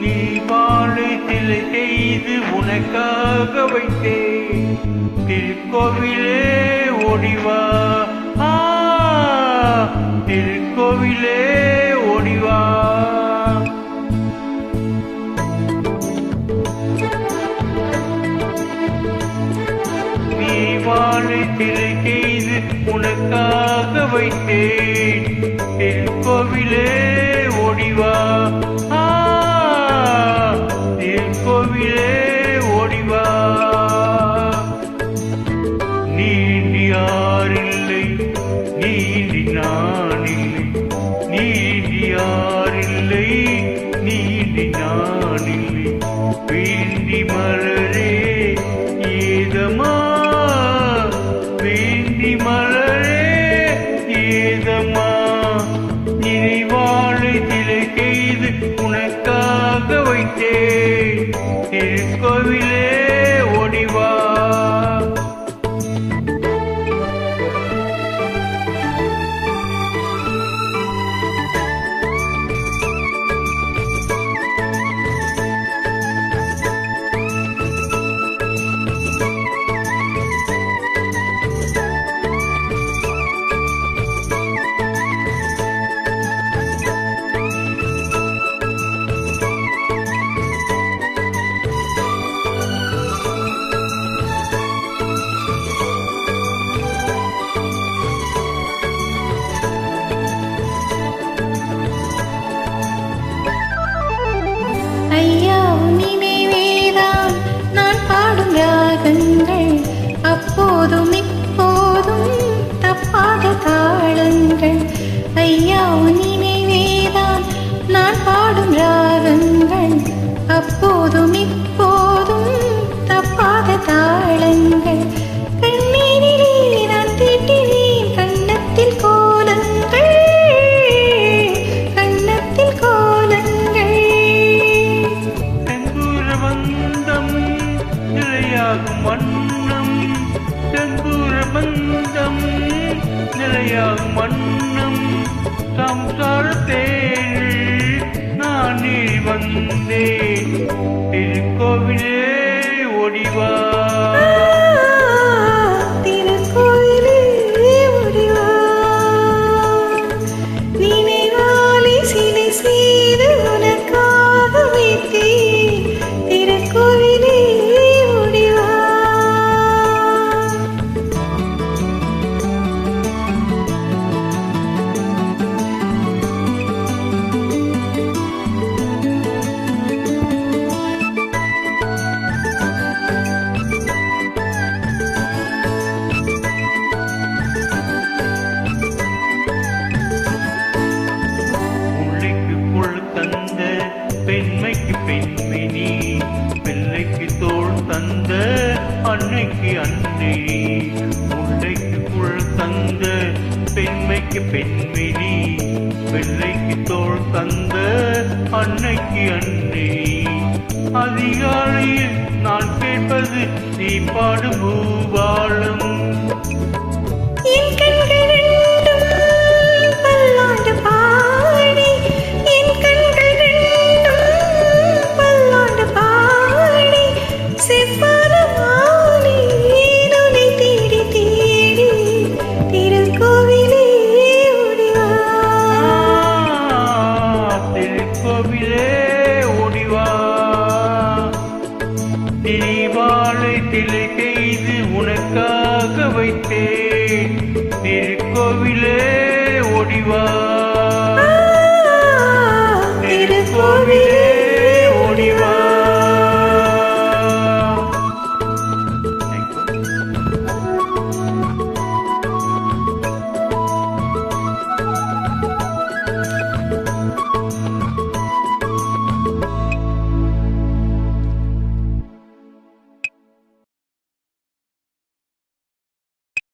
நீ வாழை சிலை செய்து உனக்காக வைத்தேன் திருக்கோவிலே ஓடிவா திருக்கோவிலே ஓடிவா நீ வாழை சிலை செய்து உனக்காக வைத்தேன் திருக்கோவிலே ஓடிவா திருக்கோவிலே ஓடிவா நீண்டி யாரில்லை நீண்டி நானில்லை நீண்டி யாரில்லை நீண்டி நானில்லை வேண்டி மலரே ஏதமா வேண்டி மலரே ஏதமா நினைவாழை சிலை செய்து உனக்காக வைத்தேன் திருக்கோவிலே ஓடிவா அப்போதும் இப்போதும் தப்பாத தாளங்கள் ஐயா நினைவேதான் நான் பாடும் ராகங்கள் அப்போதும் இப்போதும் தப்பாத தாளங்கள் கண்ணீரிலே நான் தீட்டினேன் கண்ணத்தில் கோலங்கள் கண்ணத்தில் கோலங்கள் பந்தம் நிலையாகும் வண்ணம் செந்தூர பந்தம் நிலையாகும் வண்ணம் சம்சாரத்தேள் நானே வந்தேன் திருக்கோவிலே ஓடிவா திருக்கோவிலே ஓடிவா நினைவாலே சிலை செய்து உனக்காக வைத்தேன் திருக்கோவிலே ஓடிவா பெண்மைக்கு பெண்மினி பிள்ளைக்கு தோள் தந்த அன்னைக்கு அன்னை முல்லைக்கு குள் தந்த பெண்மைக்கு பெண்மினி பிள்ளைக்கு தோள் தந்த அன்னைக்கு அன்னை அதிகாலையில் நான் கேட்பது நீ பாடும் பூபாலம் திருவாழை சிலை செய்து உனக்காக வைத்தேன் திருக்கோவிலே ஓடிவா